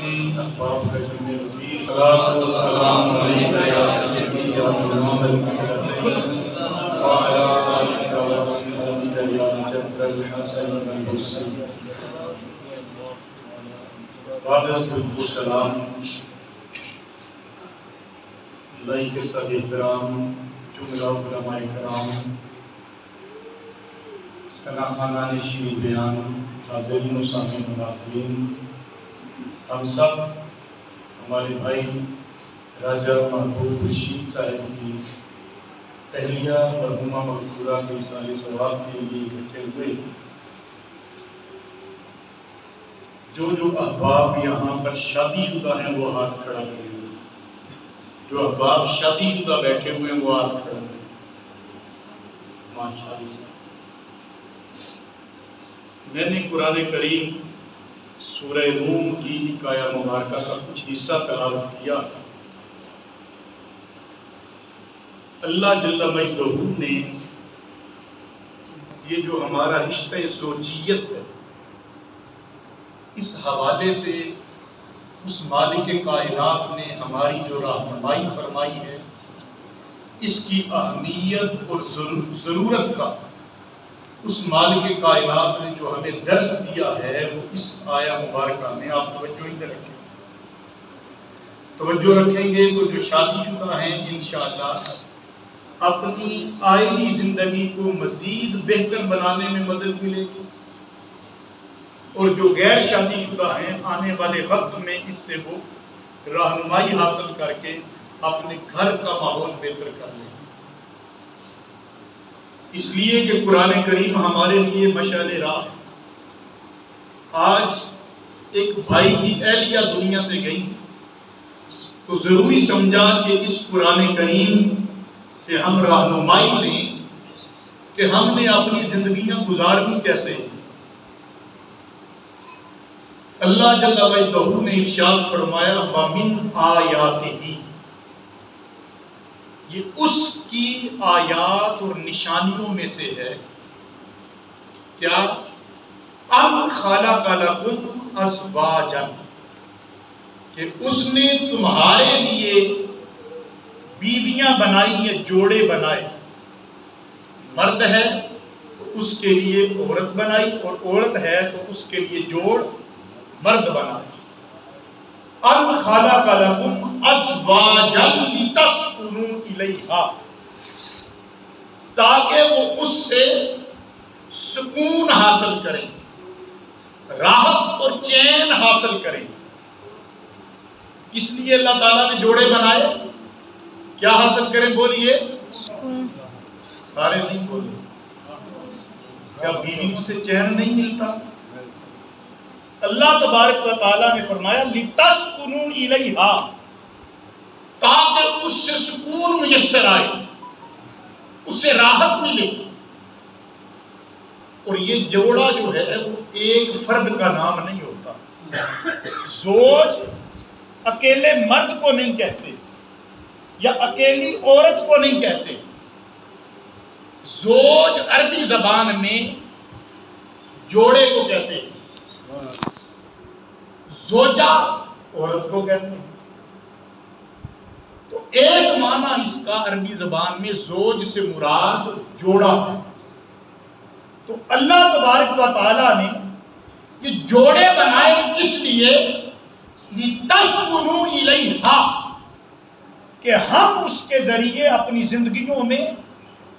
اخبار کا جمع وزیر صلاۃ والسلام علیکہ یا سیدی یا امام الملتین وعلی آلک و اصحابک یا جد الحسن والحسین بعد السلام لائق صاحب کرام جملہ علماء کرام سناخانہ نشین بیان حاضرین و سامعین و ناظرین، ہم سب ہمارے بھائی راجہ محبوب رشید صاحب کی اہلیہ مرحومہ مغفورہ کے ایصال ثواب کے لیے اکٹھے ہوئے۔ جو احباب یہاں پر شادی شدہ ہیں وہ ہاتھ کھڑا کریں، جو احباب شادی شدہ بیٹھے ہوئے ہیں وہ ہاتھ کھڑا کریں۔ ماشاءاللہ، میں نے قرآن کریم سورہ روم کی ایک آیہ مبارکہ کا کچھ حصہ تلاوت کیا۔ اللہ جل مجدہ نے یہ جو ہمارا رشتہ زوجیت ہے، اس حوالے سے اس مالک کائنات نے ہماری جو رہنمائی فرمائی ہے، اس کی اہمیت اور ضرورت کا اس مالک کائنات نے جو ہمیں درس دیا ہے وہ اس آیہ مبارکہ میں آپ توجہ ادھر رکھیں، توجہ رکھیں گے تو جو شادی شدہ ہیں انشاءاللہ اپنی آئینی زندگی کو مزید بہتر بنانے میں مدد ملے گی، اور جو غیر شادی شدہ ہیں آنے والے وقت میں اس سے وہ رہنمائی حاصل کر کے اپنے گھر کا ماحول بہتر کر لیں، اس لیے کہ قرآن کریم ہمارے لیے مشعل راہ ہے۔ آج ایک بھائی کی اہلیہ دنیا سے گئی تو ضروری سمجھا کہ اس قرآن کریم سے ہم رہنمائی لیں کہ ہم نے اپنی زندگیاں گزارنی کیسے۔ اللہ جل مجدہ نے ارشاد فرمایا وَمِنْ آیَاتِهِ، یہ اس کی آیات اور نشانیوں میں سے ہے کیا؟ ام خلق لکم ازواجا، کہ اس نے تمہارے لیے بیویاں بنائی ہیں، جوڑے بنائے۔ مرد ہے تو اس کے لیے عورت بنائی، اور عورت ہے تو اس کے لیے جوڑ مرد بنائے۔ ام خلق لکم ازواجا لتسکنوا الیہا، تاکہ وہ اس سے سکون حاصل کریں، راحت اور چین حاصل کریں۔ کس لیے اللہ تعالیٰ نے جوڑے بنائے؟ کیا حاصل کریں؟ بولیے، سارے نہیں بولے۔ کیا بیوی سے چین نہیں ملتا؟ اللہ تبارک و تعالیٰ نے فرمایا لِتَسْكُنُوا إِلَيْهَا، تاکہ اس سے سکون میسر آئے، اس سے راحت ملے۔ اور یہ جوڑا جو ہے وہ ایک فرد کا نام نہیں ہوتا۔ زوج اکیلے مرد کو نہیں کہتے یا اکیلی عورت کو نہیں کہتے۔ زوج عربی زبان میں جوڑے کو کہتے ہیں، زوجہ عورت کو کہتے ہیں۔ تو ایک معنی اس کا عربی زبان میں زوج سے مراد جوڑا ہے۔ تو اللہ تبارک و تعالیٰ نے یہ جوڑے بنائے اس لیے لِتَسْكُنُوا إِلَيْهَا، کہ ہم اس کے ذریعے اپنی زندگیوں میں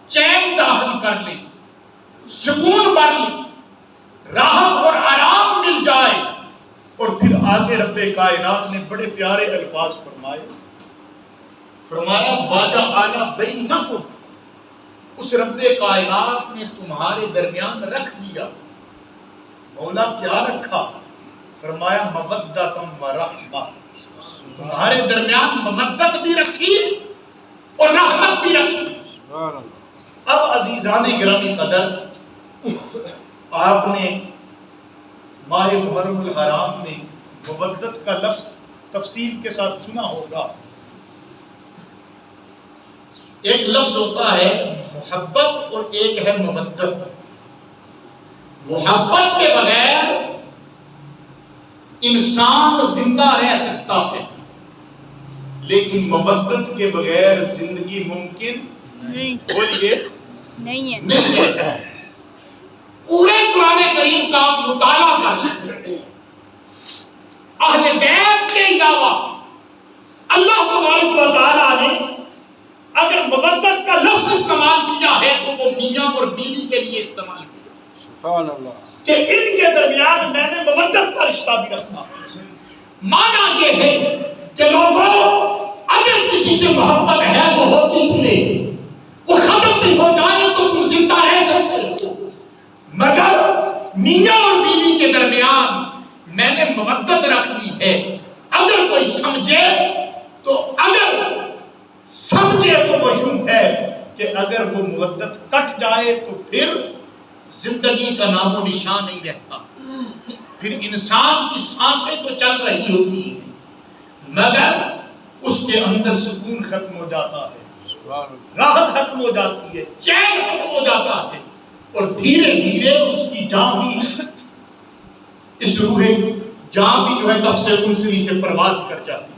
چین داخل کر لیں، سکون بھر لیں، راحت اور آرام مل جائے۔ اور پھر آگے رب کائنات نے بڑے پیارے الفاظ فرمایا وَجَعَلَ بَيْنَكُمْ، اس رب کائنات نے تمہارے درمیان رکھ دیا۔ مولا کیا رکھا؟ فرمایا مودۃ ورحمہ، تمہارے درمیان مودت بھی رکھی اور رحمت بھی رکھی۔ اب عزیزان گرامی قدر، آپ نے ماہ محرم الحرام میں مودت کا لفظ تفصیل کے ساتھ سنا ہوگا۔ ایک لفظ ہوتا ہے محبت اور ایک ہے مودت۔ محبت کے بغیر انسان زندہ رہ سکتا ہے لیکن مودت کے بغیر زندگی ممکن نہیں بولیے نہیں ہے نہیں ہے۔ پورے قرآن کریم کا آپ مطالعہ کریں، اہل بیت کے علاوہ اللہ تبارک و تعالیٰ نے اگر مودت کا لفظ استعمال کیا ہے تو وہ میاں اور بیوی کے لیے استعمال کیا، سبحان اللہ، کہ ان کے درمیان میں نے مودت کا رشتہ بھی رکھا۔ معنی یہ ہے کہ لوگوں اگر کسی سے محبت ہے تو ہوتی پھرے، وہ ختم بھی ہو جائے تو تم زندہ رہ سکتے ہو، مگر میاں اور بیوی کے درمیان میں نے مودت رکھ دی ہے۔ اگر کوئی سمجھے تو وہ یوں ہے کہ اگر وہ مودت کٹ جائے تو پھر زندگی کا نام و نشان نہیں رہتا، پھر انسان کی سانسیں تو چل رہی ہوتی ہیں مگر اس کے اندر سکون ختم ہو جاتا ہے، راحت ختم ہو جاتی ہے، چین ختم ہو جاتا ہے، اور دھیرے دھیرے اس کی جان بھی، اس روح جان بھی جو ہے نفس انسری سے پرواز کر جاتی ہے۔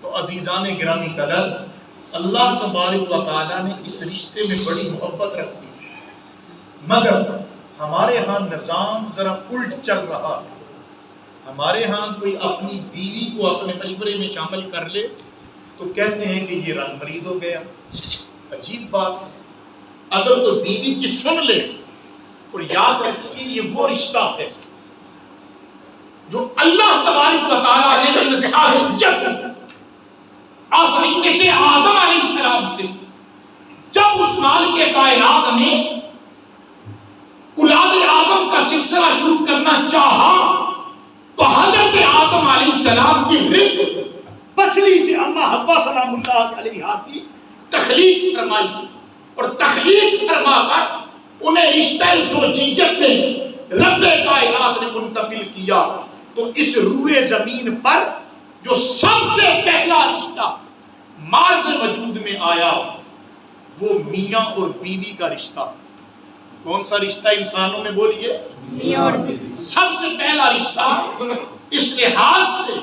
تو عزیزان گرامی قدر، اللہ تبارک و تعالیٰ نے اس رشتے میں بڑی محبت رکھی ہے، مگر ہمارے ہاں نظام ذرا الٹ چل رہا ہے۔ ہمارے ہاں کوئی اپنی بیوی کو اپنے مشورے میں شامل کر لے تو کہتے ہیں کہ یہ رنگ مرید ہو گیا۔ عجیب بات ہے، اگر کوئی بیوی کی سن لے، اور یاد رکھیے یہ وہ رشتہ ہے جو اللہ تبارک و تعالیٰ نے انسانیت آفرینش آدم علیہ السلام سے جب اس مالک کائنات نے اولاد آدم کا سلسلہ شروع کرنا چاہا تو حضرت آدم علیہ السلام کی رب پسلی سے اماں حوا سلام اللہ علیہا کی تخلیق فرمائی، اور تخلیق فرما کر انہیں رشتہ زوجیت میں رب کائنات نے منتقل کیا۔ تو اس روئے زمین پر جو سب سے پہلا رشتہ مارز وجود میں آیا وہ میاں اور بیوی کا رشتہ۔ کون سا رشتہ انسانوں میں بولیے؟ میاں اور بیوی۔ سب سے پہلا رشتہ اس لحاظ سے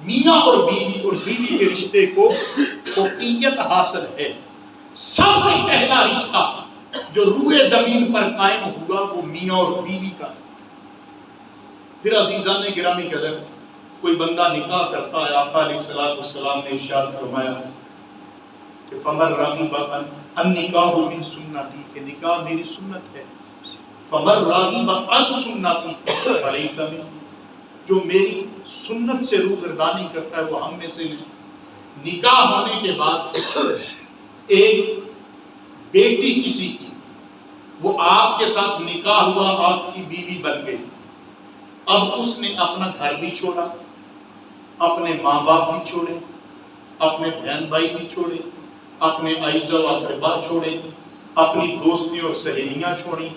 میاں اور بیوی کے رشتے کو فوقیت حاصل ہے۔ سب سے پہلا رشتہ جو روئے زمین پر قائم ہوا وہ میاں اور بیوی کا تھا۔ پھر عزیزان گرامی قدر، کوئی بندہ نکاح کرتا ہے، آقا علیہ السلام نے ارشاد فرمایا کہ فمن راغب عن نکاح من سنتی، کہ نکاح میری سنت ہے، فمن راغب عن سنتی فلیس منی، جو میری سنت سے روگردانی کرتا ہے وہ ہم میں سے نہیں۔ نکاح ہونے کے بعد ایک بیٹی کسی کی، وہ آپ کے ساتھ نکاح ہوا، آپ کی بیوی بن گئی، اب اس نے اپنا گھر بھی چھوڑا، اپنے ماں باپ بھی چھوڑے، اپنے بہن بھائی بھی چھوڑے، اپنے اعزا و اقربا چھوڑے، اپنی دوستی اور سہیلیاں چھوڑی،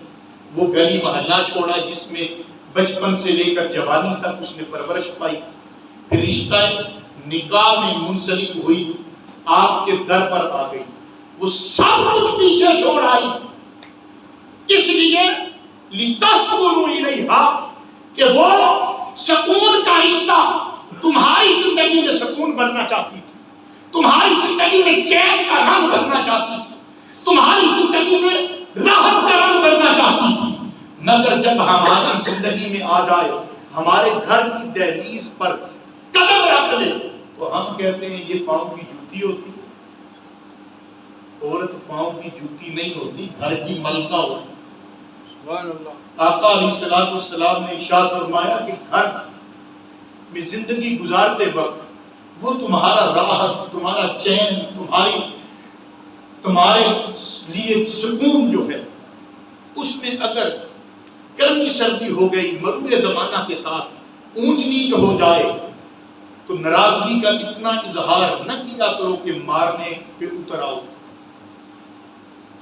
وہ گلی محلہ چھوڑا جس میں بچپن سے لے کر جوانی تک اس نے پرورش پائی، پھر رشتہ نکاح میں منسلک ہوئی، آپ کے در پر آ گئی، وہ سب کچھ پیچھے چھوڑ آئی۔ کس لیے؟ لِتَسْكُنُوا إِلَيْهَا، کہ وہ سکون کا رشتہ تمہاری زندگی میں سکون بننا چاہتی تھی، تمہاری زندگی میں چین کا رنگ بننا چاہتی تھی، تمہاری زندگی میں راحت کا رنگ بننا چاہتی تھی، مگر جب ہماری زندگی میں آ جائے، ہمارے گھر کی دہلیز پر قدم رکھ لے تو ہم کہتے ہیں یہ پاؤں کی جوتی ہوتی ہے۔ عورت پاؤں کی جوتی نہیں ہوتی، گھر کی ملکہ ہوتی۔ سبحان اللہ۔ آقا علیہ السلام نے ارشاد فرمایا کہ گھر میں زندگی گزارتے وقت وہ تمہارا راحت، تمہارا چین، تمہارے لیے سکون جو ہے، اس میں اگر گرمی سردی ہو گئی، مرور زمانہ کے ساتھ اونچ نیچ ہو جائے تو ناراضگی کا اتنا اظہار نہ کیا کرو کہ مارنے پہ اتر آؤ۔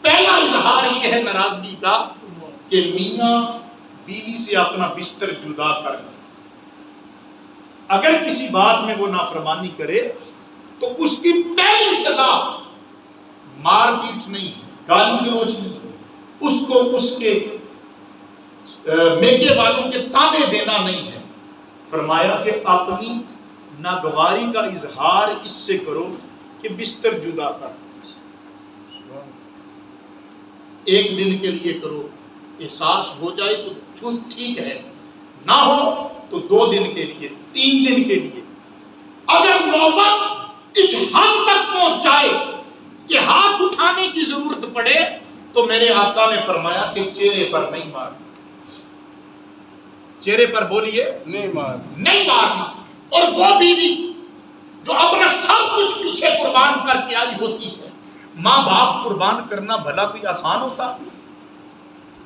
پہلا اظہار یہ ہے ناراضگی کا کہ میاں بیوی سے اپنا بستر جدا کر لے۔ اگر کسی بات میں وہ نافرمانی کرے تو اس کی پہلی سزا مار پیٹ نہیں، گالی گلوچ نہیں، اس کو اس کے میکے والوں کے تانے دینا نہیں ہے، فرمایا کہ اپنی ناگواری کا اظہار اس سے کرو کہ بستر جدا کر، ایک دن کے لیے کرو، احساس ہو جائے تو کیوں ٹھیک ہے، نہ ہو تو 2 دن کے لیے، 3 دن کے لیے۔ اگر نوبت اس حد تک پہنچ جائے کہ ہاتھ اٹھانے کی ضرورت پڑے تو میرے آقا نے فرمایا کہ چہرے پر نہیں مارنا، چہرے پر بولیے نہیں مارنا۔ اور وہ بیوی جو اپنا سب کچھ پیچھے قربان کر کے آئی ہوتی ہے، ماں باپ قربان کرنا بھلا کوئی آسان ہوتا؟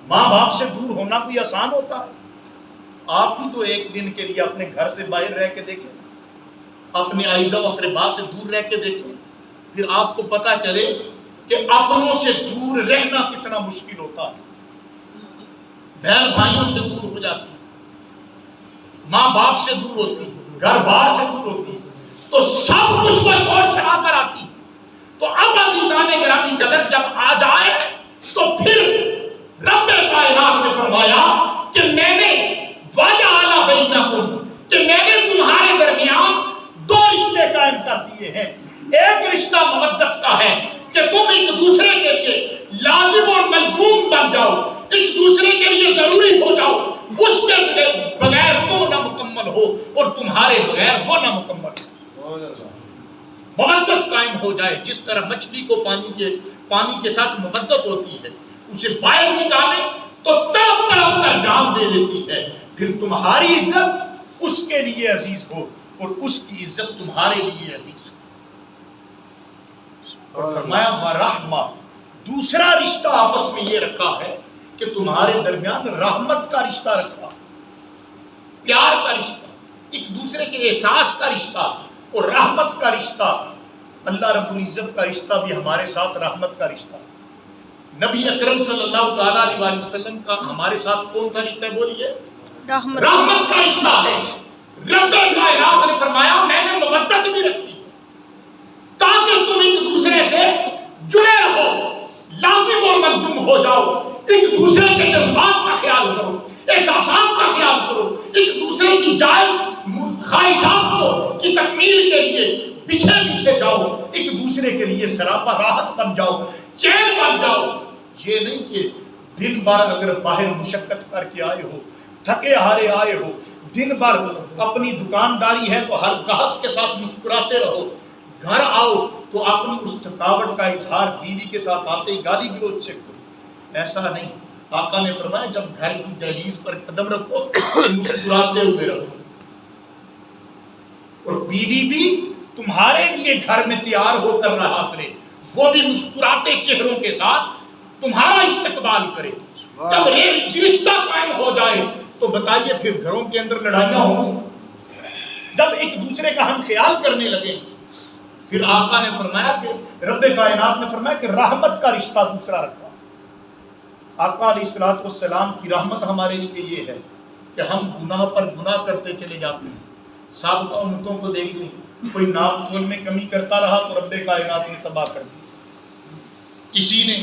ماں باپ سے دور ہونا کوئی آسان ہوتا؟ آپ بھی تو ایک دن کے لیے اپنے گھر سے باہر رہ کے دیکھیں، اپنے اعزا و اقربا سے دور رہ کے دیکھیں، پھر آپ کو پتا چلے کہ اپنوں سے دور رہنا کتنا مشکل ہوتا ہے۔ بہن بھائیوں سے دور ہو جاتی، ماں باپ سے دور ہوتی، گھر بار سے دور ہوتی، تو سب کچھ کو چھوڑ چھڑا کر آتی۔ تو اب عزیزان گرامی قدر جب آ جائے تو پھر رب کائنات نے فرمایا کہ میں نے وَجَعَلَ بَيْنَكُمْ، کہ میں نے تمہارے درمیان 2 رشتے قائم کر دیے ہیں۔ ایک رشتہ مودت کا ہے کہ تم ایک دوسرے کے لیے لازم اور ملزوم بن جاؤ، ایک دوسرے کے لیے ضروری ہو جاؤ، اس کے بغیر تم نہ مکمل ہو اور تمہارے بغیر وہ نہ مکمل ہو، مودت قائم ہو جائے۔ جس طرح مچھلی کو پانی کے ساتھ مودت ہوتی ہے، اسے باہر نکالے تو تڑپ تڑپ کر جان دے دیتی ہے، پھر تمہاری عزت اس کے لیے عزیز ہو اور اس کی عزت تمہارے لیے عزیز ہو۔ اور فرمایا وَرَحْمَةٌ، دوسرا رشتہ آپس میں یہ رکھا ہے کہ تمہارے درمیان رحمت کا رشتہ رکھا، پیار کا رشتہ، ایک دوسرے کے احساس کا رشتہ اور رحمت کا رشتہ۔ اللہ رب العزت کا رشتہ بھی ہمارے ساتھ رحمت کا رشتہ۔ نبی اکرم صلی اللہ تعالیٰ علیہ وسلم کا ہمارے ساتھ کون سا رشتہ ہے؟ بولیے رحمت کا رشتہ ہے۔ رب کائنات نے فرمایا میں نے مودت بھی رکھی تاکہ تم ایک دوسرے سے جڑے رہو، لازم اور ملزوم ہو جاؤ، ایک دوسرے کے جذبات کا خیال کرو، احساسات کا خیال کرو، ایک دوسرے کی جائز خواہشات کی تکمیل کے لیے پیچھے جاؤ، ایک دوسرے کے لیے سراپا راحت بن جاؤ، چین بن جاؤ۔ یہ نہیں کہ دن بھر اگر باہر مشقت کر کے آئے ہو، تھکے ہارے آئے ہو، دن بھر اپنی دکانداری ہے تو ہر گاہک کے ساتھ مسکراتے رہو، گھر آؤ تو اپنی اس تھکاوٹ کا اظہار بیوی کے ساتھ آتے ہی گالی گلوچ سے کرو۔ ایسا نہیں، آقا نے فرمایا جب گھر کی دہلیز پر قدم رکھو مسکراتے ہوئے رکھو، اور بیوی بھی تمہارے لیے گھر میں تیار ہو کر رہا کرے، وہ بھی مسکراتے چہروں کے ساتھ تمہارا استقبال کرے۔ جب رشتہ قائم ہو جائے تو بتائیے پھر گھروں کے اندر لڑائیاں ہوں گی؟ جب ایک دوسرے کا ہم خیال کرنے لگے، پھر آقا نے فرمایا کہ رب کائنات نے فرمایا کہ رحمت کا رشتہ دوسرا رکھا۔ آقا علیہ الصلوۃ والسلام کی رحمت ہمارے لیے یہ ہے کہ ہم گناہ پر گناہ کرتے چلے جاتے ہیں۔ سابقہ امتوں کو دیکھ لیں، کوئی ناپ تول میں کمی کرتا رہا تو رب کائنات نے تباہ کر دی۔ کسی نے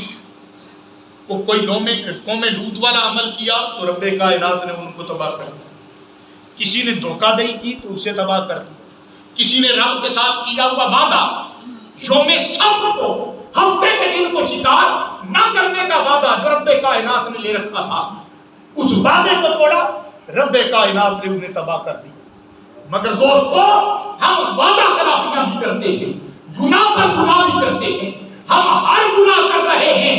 کوئی قوم لوط والا عمل کیا تو رب کائنات نے ان کو تباہ کر دیا۔ کسی نے دھوکہ دہی کی تو اسے تباہ کر دیا۔ کسی نے رب کے ساتھ کیا ہوا وعدہ، یوم سبت کو، ہفتے کے دن کو شکار نہ کرنے کا وعدہ جو رب کائنات نے لے رکھا تھا، اس وعدے کو توڑا، رب کائنات نے انہیں تباہ کر دیا۔ مگر دوستو ہم وعدہ خلافیاں بھی کرتے ہیں، گناہ پر گناہ بھی کرتے ہیں، ہم ہر گناہ کر رہے ہیں،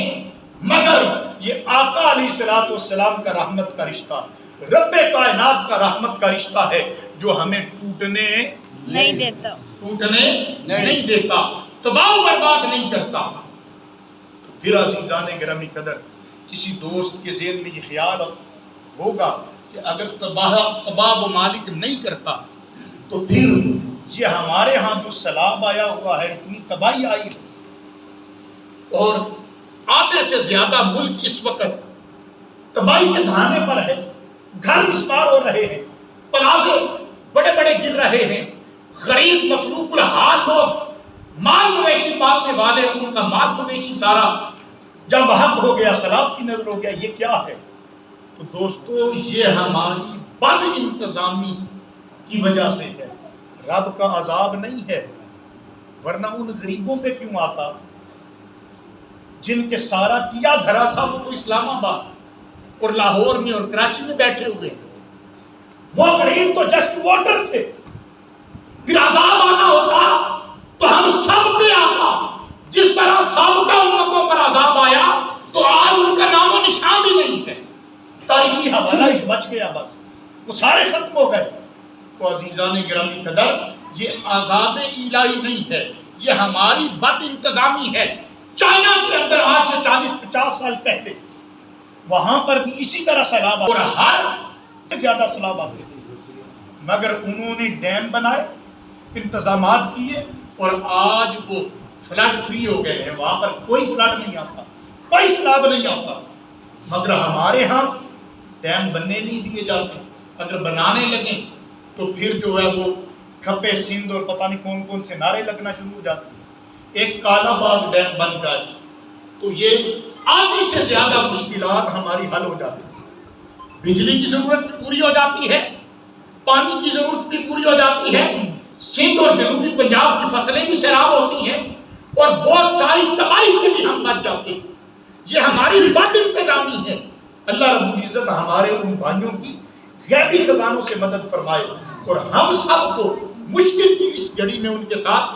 مگر یہ آقا علیہ الصلوۃ والسلام کا رحمت کا رشتہ، رب کائنات کا رحمت کا رشتہ ہے جو ہمیں ٹوٹنے نہیں دیتا، تباہ و برباد نہیں کرتا۔ پھر عزیزان گرامی قدر کسی دوست کے ذہن میں یہ خیال ہوگا کہ اگر تباہ و مالک نہیں کرتا تو پھر یہ ہمارے ہاں جو سیلاب آیا ہوا ہے، اتنی تباہی آئی اور آدھے سے زیادہ ملک اس وقت تباہی کے دھانے پر ہے، گھر مسمار ہو رہے ہیں، پلازے بڑے بڑے گر رہے ہیں، غریب مفلوق الحال لوگ، مال مویشی پالنے والے، ان کا مال مویشی سارا جب حق ہو گیا، سیلاب کی نظر ہو گیا، یہ کیا ہے؟ تو دوستو یہ ہماری بد انتظامی کی وجہ سے ہے، رب کا عذاب نہیں ہے، ورنہ ان غریبوں پہ کیوں آتا جن کے سارا کیا دھرا تھا؟ وہ تو اسلام آباد اور لاہور میں اور کراچی میں بیٹھے ہوئے ہیں، وہ غریب تو جسٹ ووٹر تھے۔ پھر عذاب آنا ہوتا تو ہم سب پہ آتا، جس طرح سابقہ امتوں پر عذاب آیا تو آج ان کا نام و نشان بھی نہیں ہے، تاریخی حوالہ ہی بچ گیا، بس وہ سارے ختم ہو گئے۔ تو عزیزان گرامی قدر، یہ آزاد الہی نہیں ہے، یہ ہماری بد انتظامی ہے۔ چائنا کے اندر آج سے 40-50 سال پہلے وہاں پر بھی اسی طرح سیلاب اور ہر زیادہ سیلاب آتے تھے، مگر انہوں نے ڈیم بنائے، انتظامات کیے، اور آج وہ فلڈ فری ہو گئے ہیں، وہاں پر کوئی فلڈ نہیں آتا، کوئی سیلاب نہیں آتا۔ مگر ہمارے ہاں ڈیم بننے نہیں دیے جاتے، اگر بنانے لگیں تو پھر جو ہے وہ کھپے سندھ اور پتہ نہیں کون کون سے نعرے لگنا شروع ہو جاتے ہیں۔ ایک کالا باغ ڈیم بن جائے تو یہ آدھی سے زیادہ مشکلات ہماری حل ہو جاتی ہیں، بجلی کی ضرورت بھی پوری ہو جاتی ہے، پانی کی ضرورت بھی پوری ہو جاتی ہے، سندھ اور جنوبی پنجاب کی فصلیں بھی سیراب ہوتی ہیں، اور بہت ساری تباہی سے بھی ہم بچ جاتے ہیں۔ یہ ہماری بد انتظامی ہے۔ اللہ رب العزت ہمارے ان بھائیوں کی غیبی خزانوں سے مدد فرمائے، اور ہم سب کو مشکل کی اس گھڑی میں ان کے ساتھ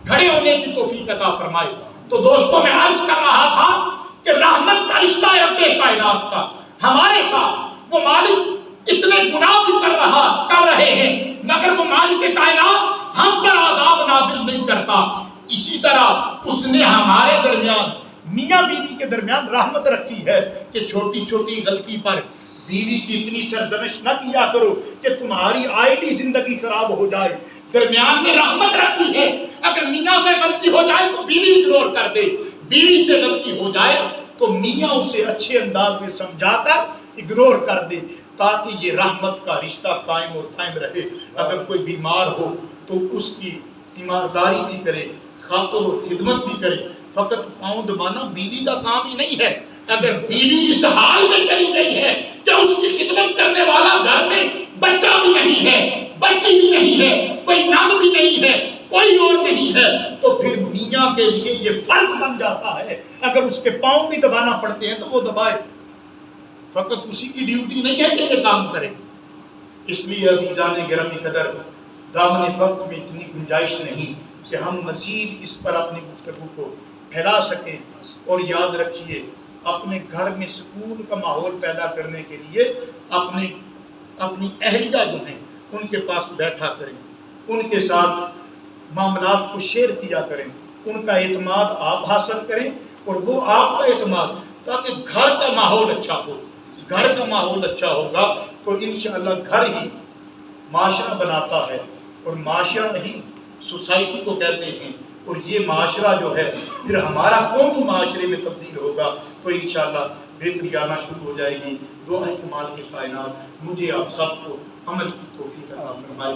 کھڑے ہونے کی توفیق عطا فرمائے۔ تو دوستوں، میں عرض کر رہا تھا کہ رحمت کا رشتہ ہے رب کائنات کا ہمارے ساتھ۔ وہ مالک اتنے گناہ بھی کر رہے ہیں، مگر وہ مالک کائنات ہم پر عذاب نازل نہیں کرتا۔ اسی طرح اس نے ہمارے درمیان، میاں بیوی کے درمیان رحمت رکھی ہے کہ چھوٹی چھوٹی غلطی پر بیوی کی اتنی سرزنش نہ کیا کرو کہ تمہاری آئلی زندگی خراب ہو جائے۔ درمیان میں رحمت رکھی ہے، اگر میاں سے غلطی ہو جائے تو بیوی اگنور کر دے، بیوی سے غلطی ہو جائے تو میاں اسے اچھے انداز میں سمجھا کر اگنور کر دے، تاکہ یہ رحمت کا رشتہ قائم اور قائم رہے۔ اگر کوئی بیمار ہو تو اس کی تیمارداری بھی کرے، خاطر و خدمت بھی کرے۔ فقط پاؤں دبانا بیوی کا کام ہی نہیں ہے۔ اگر بیوی اس حال میں چلی گئی ہے کہ اس کی خدمت کرنے والا گھر میں بچہ بھی نہیں ہے، بچی بھی نہیں ہے، کوئی نام بھی نہیں ہے، کوئی اور نہیں ہے، تو پھر میاں کے لیے یہ فرض بن جاتا ہے، اگر اس کے پاؤں بھی دبانا پڑتے ہیں تو وہ دبائے۔ فقط اسی کی ڈیوٹی نہیں ہے کہ یہ کام کرے۔ اس لیے عزیزان گرامی قدر، دامن وقت میں اتنی گنجائش نہیں کہ ہم مزید اس پر اپنی گفتگو کو پھیلا سکیں۔ اور یاد رکھیے، اپنے گھر میں سکون کا ماحول پیدا کرنے کے لیے اپنی اہلیہ جو ہیں ان کے پاس بیٹھا کریں، ان کے ساتھ معاملات کو شیئر کیا کریں، ان کا اعتماد آپ حاصل کریں اور وہ آپ کا اعتماد، تاکہ گھر کا ماحول اچھا ہو۔ گھر کا ماحول اچھا ہوگا تو انشاءاللہ گھر ہی معاشرہ بناتا ہے، اور معاشرہ ہی سوسائٹی کو کہتے ہیں، اور یہ معاشرہ جو ہے پھر ہمارا قومی معاشرے میں تبدیل ہوگا تو انشاءاللہ بہتری آنا شروع ہو جائے گی۔ دعا ہے کہ مالک کائنات مجھے آپ سب کو عمل کی توفیق عطا فرمائے۔